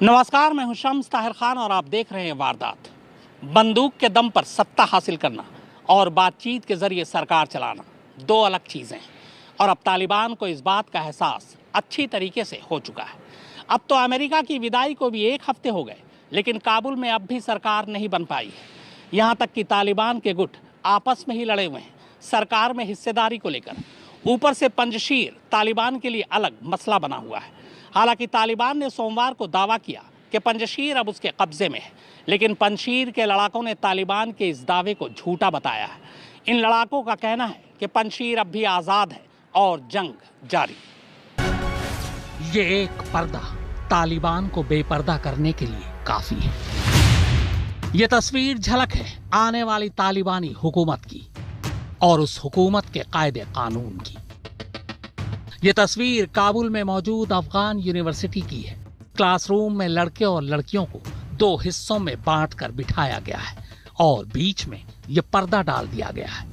नमस्कार, मैं हूं शम्स ताहिर खान और आप देख रहे हैं वारदात। बंदूक के दम पर सत्ता हासिल करना और बातचीत के जरिए सरकार चलाना दो अलग चीज़ें हैं और अब तालिबान को इस बात का एहसास अच्छी तरीके से हो चुका है। अब तो अमेरिका की विदाई को भी 1 हफ्ते हो गए, लेकिन काबुल में अब भी सरकार नहीं बन पाई है। यहाँ तक कि तालिबान के गुट आपस में ही लड़े हुए हैं सरकार में हिस्सेदारी को लेकर। ऊपर से पंजशीर तालिबान के लिए अलग मसला बना हुआ है। हालांकि तालिबान ने सोमवार को दावा किया कि पंजशीर अब उसके कब्जे में है, लेकिन पंजशीर के लड़ाकों ने तालिबान के इस दावे को झूठा बताया है। इन लड़ाकों का कहना है कि पंजशीर अब भी आज़ाद है और जंग जारी। ये एक पर्दा तालिबान को बेपर्दा करने के लिए काफी है। ये तस्वीर झलक है आने वाली तालिबानी हुकूमत की और उस हुकूमत के कायदे कानून की। ये तस्वीर काबुल में मौजूद अफगान यूनिवर्सिटी की है। क्लासरूम में लड़के और लड़कियों को 2 हिस्सों में बांटकर बिठाया गया है और बीच में ये पर्दा डाल दिया गया है।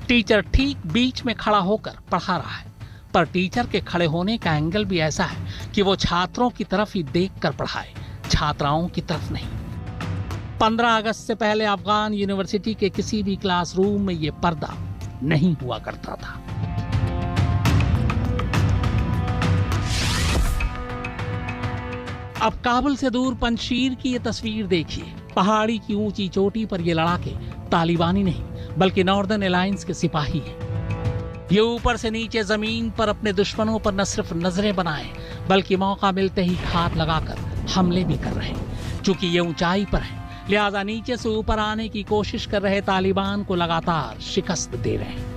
टीचर ठीक बीच में खड़ा होकर पढ़ा रहा है, पर टीचर के खड़े होने का एंगल भी ऐसा है कि वो छात्रों की तरफ ही देखकर पढ़ाए, छात्राओं की तरफ नहीं। 15 अगस्त से पहले अफगान यूनिवर्सिटी के किसी भी क्लासरूम में ये पर्दा नहीं हुआ करता था। अब काबुल से दूर पंजशीर की ये तस्वीर देखिए। पहाड़ी की ऊंची चोटी पर ये लड़ाके तालिबानी नहीं बल्कि नॉर्दर्न अलायंस के सिपाही हैं। ये ऊपर से नीचे जमीन पर अपने दुश्मनों पर न सिर्फ नजरें बनाए बल्कि मौका मिलते ही हाथ लगाकर हमले भी कर रहे हैं। चूंकि ये ऊंचाई पर है, लिहाजा नीचे से ऊपर आने की कोशिश कर रहे तालिबान को लगातार शिकस्त दे रहे हैं।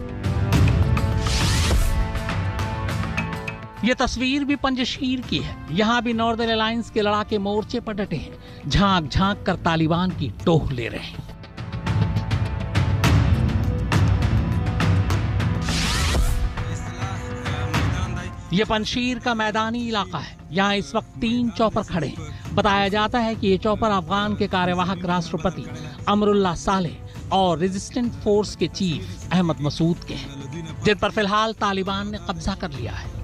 ये तस्वीर भी पंजशीर की है। यहाँ भी नॉर्दर्न अलायंस के लड़ाके मोर्चे पर डटे हैं, झांक झांक कर तालिबान की टोह ले रहे हैं। ये पंजशीर का मैदानी इलाका है। यहाँ इस वक्त 3 चॉपर खड़े हैं। बताया जाता है कि ये चॉपर अफगान के कार्यवाहक राष्ट्रपति अमरुल्लाह सालेह और रेजिस्टेंट फोर्स के चीफ अहमद मसूद के हैं, जिन पर फिलहाल तालिबान ने कब्जा कर लिया है।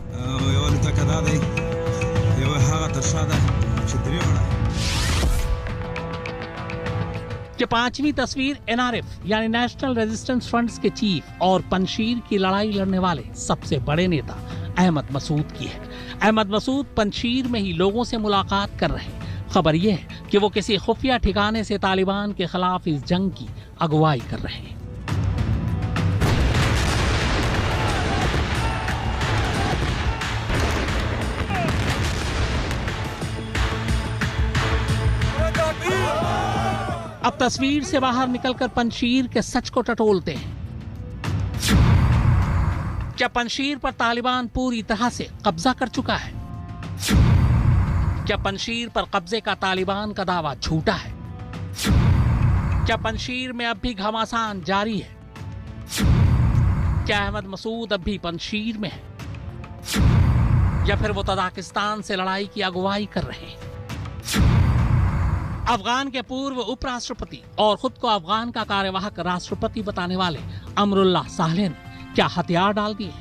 ये 5वीं तस्वीर एनआरएफ यानी नेशनल रेजिस्टेंस फ्रंट्स के चीफ और पंजशीर की लड़ाई लड़ने वाले सबसे बड़े नेता अहमद मसूद की है। अहमद मसूद पंजशीर में ही लोगों से मुलाकात कर रहे हैं। खबर यह है कि वो किसी खुफिया ठिकाने से तालिबान के खिलाफ इस जंग की अगुवाई कर रहे हैं। अब तस्वीर से बाहर निकलकर पंजशीर के सच को टटोलते हैं। क्या पंजशीर पर तालिबान पूरी तरह से कब्जा कर चुका है? क्या पंजशीर पर कब्जे का तालिबान का दावा झूठा है? क्या पंजशीर में अब भी घमासान जारी है? क्या अहमद मसूद अब भी पंजशीर में है या फिर वो तजाकिस्तान से लड़ाई की अगुवाई कर रहे हैं? अफगान के पूर्व उपराष्ट्रपति और खुद को अफगान का कार्यवाहक राष्ट्रपति बताने वाले अमरुल्लाह सालेह ने क्या हथियार डाल दिए?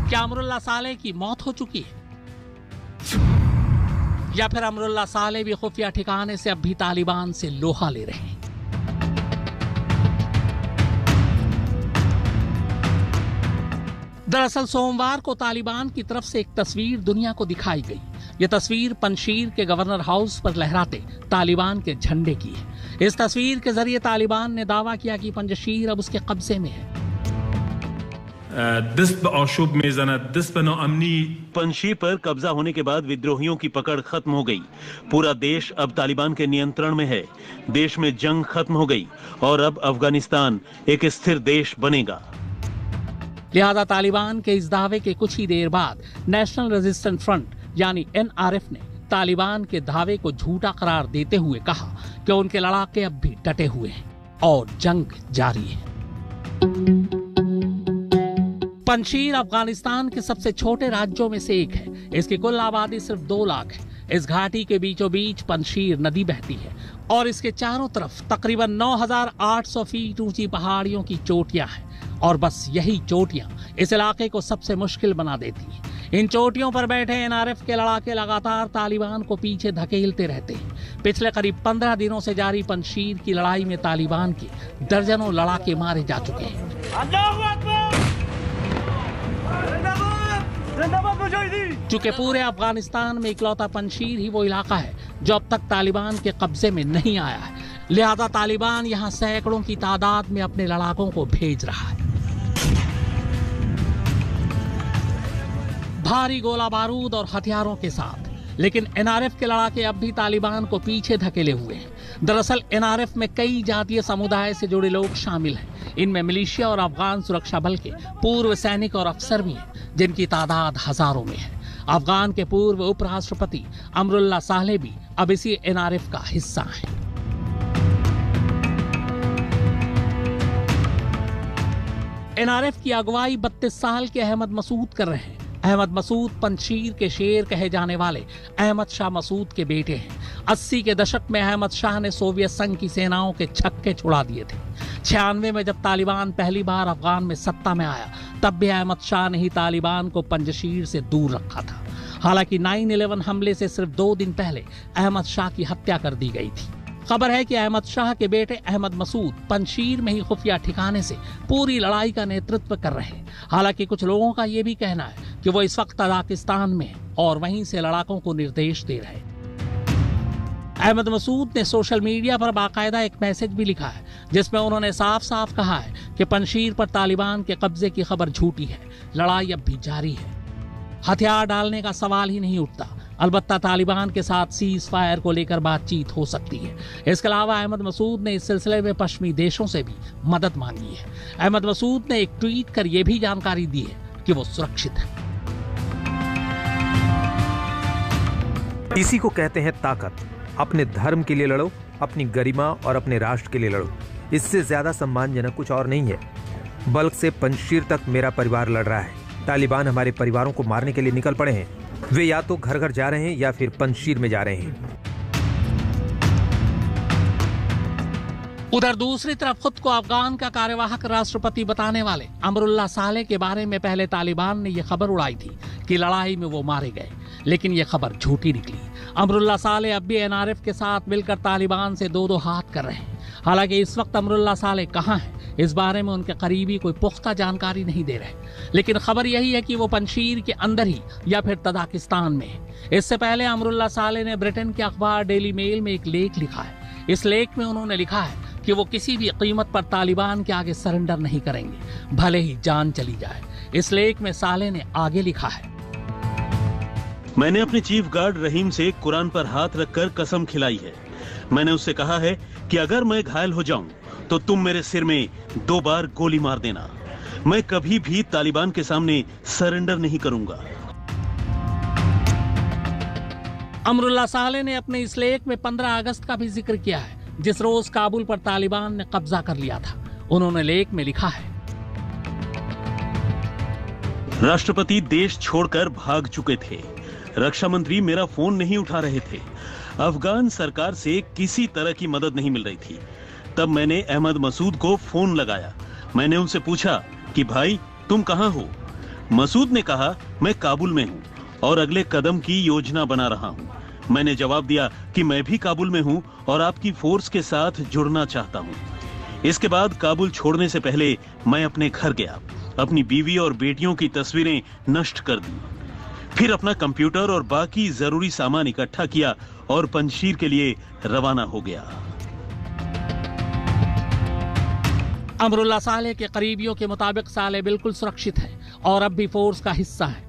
क्या अमरुल्लाह सालेह की मौत हो चुकी है या फिर अमरुल्लाह सालेह भी खुफिया ठिकाने से अब भी तालिबान से लोहा ले रहे हैं? दरअसल सोमवार को तालिबान की तरफ से एक तस्वीर दुनिया को दिखाई गई। यह तस्वीर पंजशीर के गवर्नर हाउस पर लहराते तालिबान के झंडे की है। इस तस्वीर के जरिए तालिबान ने दावा किया कि पंजशीर अब उसके कब्जे में है। पंजशीर पर कब्जा होने के बाद विद्रोहियों की पकड़ खत्म हो गई। पूरा देश अब तालिबान के नियंत्रण में है। देश में जंग खत्म हो गई और अब अफगानिस्तान एक स्थिर देश बनेगा। लिहाजा तालिबान के इस दावे के कुछ ही देर बाद नेशनल रेजिस्टेंस फ्रंट यानी एनआरएफ ने तालिबान के दावे को झूठा करार देते हुए कहा कि उनके लड़ाके अब भी डटे हुए हैं और जंग जारी है। पंजशीर अफगानिस्तान के सबसे छोटे राज्यों में से एक है। इसकी कुल आबादी सिर्फ 2 लाख है। इस घाटी के बीचों बीच पंजशीर नदी बहती है और इसके चारों तरफ तकरीबन 9,800 फीट ऊंची पहाड़ियों की चोटियां हैं और बस यही चोटियां इस इलाके को सबसे मुश्किल बना देती हैं। इन चोटियों पर बैठे एनआरएफ के लड़ाके लगातार तालिबान को पीछे धकेलते रहते हैं। पिछले करीब 15 दिनों से जारी पंजशीर की लड़ाई में तालिबान के दर्जनों लड़ाके मारे जा चुके हैं। चूंकि पूरे अफगानिस्तान में इकलौता पंजशीर ही वो इलाका है जो अब तक तालिबान के कब्जे में नहीं आया है, लिहाजा तालिबान यहाँ सैकड़ों की तादाद में अपने लड़ाकों को भेज रहा है। भारी गोला बारूद और हथियारों के साथ, लेकिन एनआरएफ के लड़ाके अब भी तालिबान को पीछे धकेले हुए हैं। दरअसल एनआरएफ में कई जातीय समुदाय से जुड़े लोग शामिल हैं। इनमें मिलिशिया और अफगान सुरक्षा बल के पूर्व सैनिक और अफसर भी हैं, जिनकी तादाद हजारों में है। अफगान के पूर्व उपराष्ट्रपति अमरुल्ला सालेह भी अब इसी एनआरएफ का हिस्सा हैं। एनआरएफ की अगुवाई 32 साल के अहमद मसूद कर रहे हैं। अहमद मसूद पंजशीर के शेर कहे जाने वाले अहमद शाह मसूद के बेटे हैं। 80 के दशक में अहमद शाह ने सोवियत संघ की सेनाओं के छक्के छुड़ा दिए थे। 96 में जब तालिबान पहली बार अफगान में सत्ता में आया, तब भी अहमद शाह ने ही तालिबान को पंजशीर से दूर रखा था। हालांकि 9/11 हमले से सिर्फ 2 दिन पहले अहमद शाह की हत्या कर दी गई थी। खबर है कि अहमद शाह के बेटे अहमद मसूद पंजशीर में ही खुफिया ठिकाने से पूरी लड़ाई का नेतृत्व कर रहे हैं। हालांकि कुछ लोगों का यह भी कहना है कि वो इस वक्त तजाकिस्तान में हैं और वहीं से लड़ाकों को निर्देश दे रहे हैं। अहमद मसूद ने सोशल मीडिया पर बाकायदा एक मैसेज भी लिखा है, जिसमें उन्होंने साफ साफ कहा है कि पंजशीर पर तालिबान के कब्जे की खबर झूठी है, लड़ाई अब भी जारी है, हथियार डालने का सवाल ही नहीं उठता। अलबत्ता तालिबान के साथ सीज फायर को लेकर बातचीत हो सकती है। इसके अलावा अहमद मसूद ने इस सिलसिले में पश्चिमी देशों से भी मदद मांगी है। अहमद मसूद ने एक ट्वीट कर यह भी जानकारी दी है कि वो सुरक्षित है। इसी को कहते हैं ताकत। अपने धर्म के लिए लड़ो, अपनी गरिमा और अपने राष्ट्र के लिए लड़ो। इससे ज्यादा सम्मानजनक कुछ और नहीं है। बल्कि से पंजशीर तक मेरा परिवार लड़ रहा है। तालिबान हमारे परिवारों को मारने के लिए निकल पड़े हैं। वे या तो घर घर जा रहे हैं या फिर पंजशीर में जा रहे हैं। उधर दूसरी तरफ खुद को अफगान का कार्यवाहक राष्ट्रपति बताने वाले अमरुल्ला सालेह के बारे में पहले तालिबान ने यह खबर उड़ाई थी कि लड़ाई में वो मारे गए, लेकिन यह खबर झूठी निकली। अमरुल्ला सालेह अब भी एनआरएफ के साथ मिलकर तालिबान से 2-2 हाथ कर रहे हैं। हालांकि इस वक्त अमरुल्ला सालेह कहां हैं, इस बारे में उनके करीबी कोई पुख्ता जानकारी नहीं दे रहे, लेकिन खबर यही है कि वो पंजशीर के अंदर ही या फिर तजाकिस्तान में है। इससे पहले अमरुल्ला सालेह ने ब्रिटेन के अखबार डेली मेल में एक लेख लिखा है। इस लेख में उन्होंने लिखा है कि वो किसी भी कीमत पर तालिबान के आगे सरेंडर नहीं करेंगे, भले ही जान चली जाए। इस लेख में सालेह ने आगे लिखा है, मैंने अपने चीफ गार्ड रहीम से कुरान पर हाथ रखकर कसम खिलाई है। मैंने उससे कहा है कि अगर मैं घायल हो जाऊं तो तुम मेरे सिर में 2 बार गोली मार देना। मैं कभी भी तालिबान के सामने सरेंडर नहीं करूंगा। अमरुल्ला सालेह ने अपने इस लेख में 15 अगस्त का भी जिक्र किया है, जिस रोज काबुल पर तालिबान ने कब्जा कर लिया था। उन्होंने लेख में लिखा है, राष्ट्रपति देश छोड़कर भाग चुके थे। रक्षा मंत्री मेरा फोन नहीं उठा रहे थे। अफगान सरकार से किसी तरह की मदद नहीं मिल रही थी। तब मैंने अहमद मसूद को फोन लगाया। मैंने उनसे पूछा कि भाई तुम कहां हो? मसूद ने कहा मैं काबुल में हूं और अगले कदम की योजना बना रहा हूं। मैंने जवाब दिया कि मैं भी काबुल में हूं और आपकी फोर्स के साथ जुड़ना चाहता हूं। इसके बाद काबुल छोड़ने से पहले मैं अपने घर गया, अपनी बीवी और बेटियों की तस्वीरें नष्ट कर दी, फिर अपना कंप्यूटर और बाकी जरूरी सामान इकट्ठा किया और पंजशीर के लिए रवाना हो गया। अमरुल्ला सालेह के करीबियों के मुताबिक सालेह बिल्कुल सुरक्षित है और अब भी फोर्स का हिस्सा है।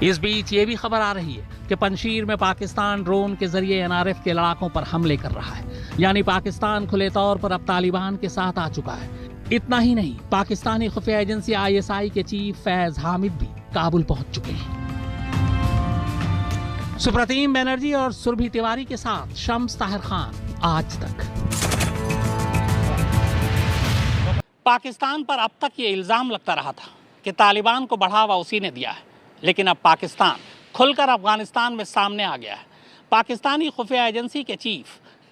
इस बीच ये भी खबर आ रही है कि पंजशीर में पाकिस्तान ड्रोन के जरिए एनआरएफ के लड़ाकों पर हमले कर रहा है। यानी पाकिस्तान खुले तौर पर अब तालिबान के साथ आ चुका है। इतना ही नहीं, पाकिस्तानी खुफिया एजेंसी ISI के चीफ फैज हामिद भी काबुल पहुंच चुके हैं। सुप्रतीम बनर्जी और सुरभि तिवारी के साथ शम्स ताहिर खान, आज तक। पाकिस्तान पर अब तक ये इल्जाम लगता रहा था कि तालिबान को बढ़ावा उसी ने दिया है, लेकिन अब पाकिस्तान खुलकर अफगानिस्तान में सामने आ गया है। पाकिस्तानी खुफिया एजेंसी के चीफ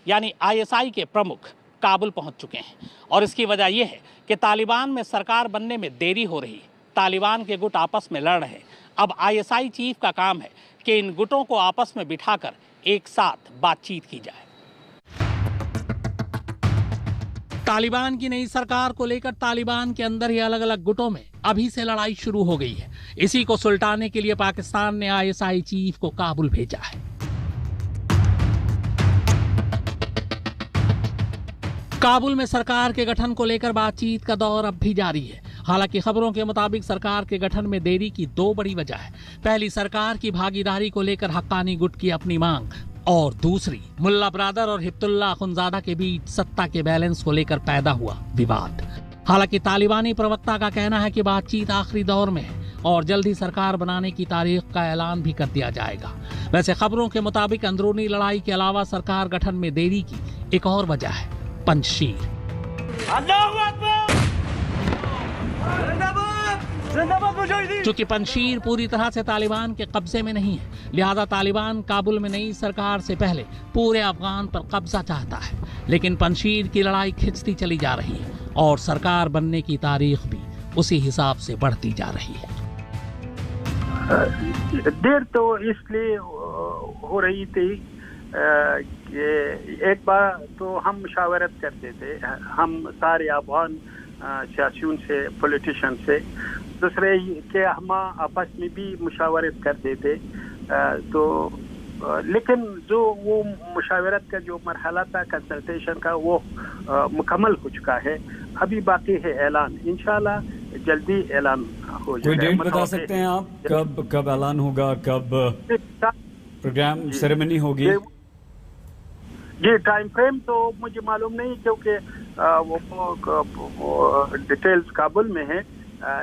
यानी ISI के प्रमुख काबुल पहुंच चुके हैं और इसकी वजह यह है कि तालिबान में सरकार बनने में देरी हो रही। तालिबान के गुट आपस में लड़ रहे। अब ISI चीफ का काम है कि इन गुटों को आपस में बिठाकर एक साथ बातचीत की जाए। तालिबान की नई सरकार को लेकर तालिबान के अंदर ही अलग अलग गुटों में अभी से लड़ाई शुरू हो गई है। इसी को सुलटाने के लिए पाकिस्तान ने ISI चीफ को काबुल भेजा है। काबुल में सरकार के गठन को लेकर बातचीत का दौर अब भी जारी है। हालांकि खबरों के मुताबिक सरकार के गठन में देरी की दो बड़ी वजह है। पहली, सरकार की भागीदारी को लेकर हक्कानी गुट की अपनी मांग, और दूसरी, मुल्ला ब्रादर और हिब्तुल्लाह अखुंजादा के बीच सत्ता के बैलेंस को लेकर पैदा हुआ विवाद। हालांकि तालिबानी प्रवक्ता का कहना है कि बातचीत आखिरी दौर में है और जल्द ही सरकार बनाने की तारीख का ऐलान भी कर दिया जाएगा। वैसे खबरों के मुताबिक अंदरूनी लड़ाई के अलावा सरकार गठन में देरी की एक और वजह है पंजशीर। चूंकि पंजशीर पूरी तरह से तालिबान के कब्जे में नहीं है, लिहाजा तालिबान काबुल में नई सरकार से पहले पूरे अफगान पर कब्जा चाहता है। लेकिन पंजशीर की लड़ाई खिंचती चली जा रही है और सरकार बनने की तारीख भी उसी हिसाब से बढ़ती जा रही है। देर तो इसलिए हो रही थी कि एक बार तो हम मुशावरत करते थे, हम सारे अफगान सियासियों से, पॉलिटिशियन से, दूसरे के हम आपस में भी मुशावरत करते थे। तो लेकिन जो वो मुशावरत का जो मरहला था कंसल्टेशन का, वो मुकम्मल हो चुका है। अभी बाकी है ऐलान, इंशाल्लाह जल्दी ऐलान हो जाएगा। कोई डेट बता सकते हैं आप कब ऐलान होगा, कब प्रोग्राम सेरेमनी होगी? जी, टाइम फ्रेम तो मुझे मालूम नहीं, क्योंकि वो डिटेल्स काबुल में है।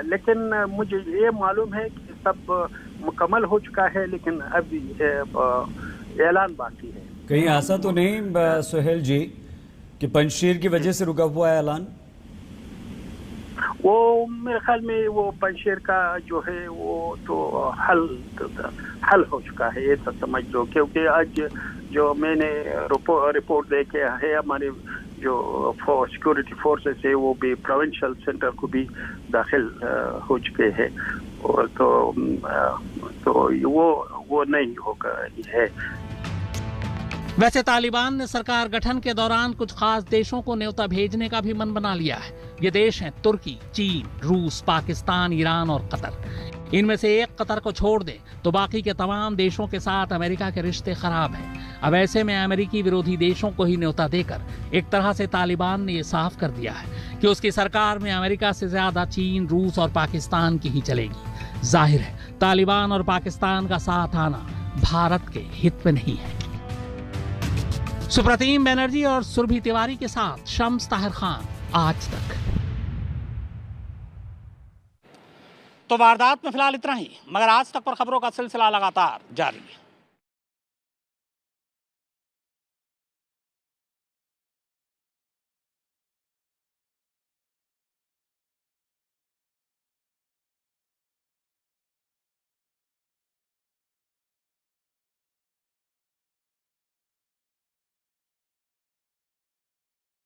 लेकिन मुझे ये मालूम है कि सब मुकम्मल हो चुका है, लेकिन अभी ऐलान बाकी है। कहीं ऐसा तो नहीं सुहेल जी कि पंजशीर की वजह से रुका हुआ है ऐलान? वो मेरे ख्याल में वो पंजशीर का जो है वो तो हल हो चुका है, ये तो समझ लो। क्योंकि आज जो मैंने रिपोर्ट देखे है, हमारे जो सिक्योरिटी फोर्सेस है वो भी प्रोविंशियल सेंटर को भी दाखिल हो चुके हैं, और तो वो नहीं होगा है। वैसे तालिबान ने सरकार गठन के दौरान कुछ खास देशों को न्योता भेजने का भी मन बना लिया है। ये देश हैं तुर्की, चीन, रूस, पाकिस्तान, ईरान और कतर। इनमें से एक कतर को छोड़ दे तो बाकी के तमाम देशों के साथ अमेरिका के रिश्ते खराब हैं। अब ऐसे में अमेरिकी विरोधी देशों को ही न्योता देकर एक तरह से तालिबान ने ये साफ कर दिया है कि उसकी सरकार में अमेरिका से ज्यादा चीन, रूस और पाकिस्तान की ही चलेगी। जाहिर है तालिबान और पाकिस्तान का साथ आना भारत के हित में नहीं है। सुप्रतीम बनर्जी और सुरभि तिवारी के साथ शम्स ताहिर खान, आज तक। तो वारदात में फिलहाल इतना ही, मगर आज तक पर खबरों का सिलसिला लगातार जारी है।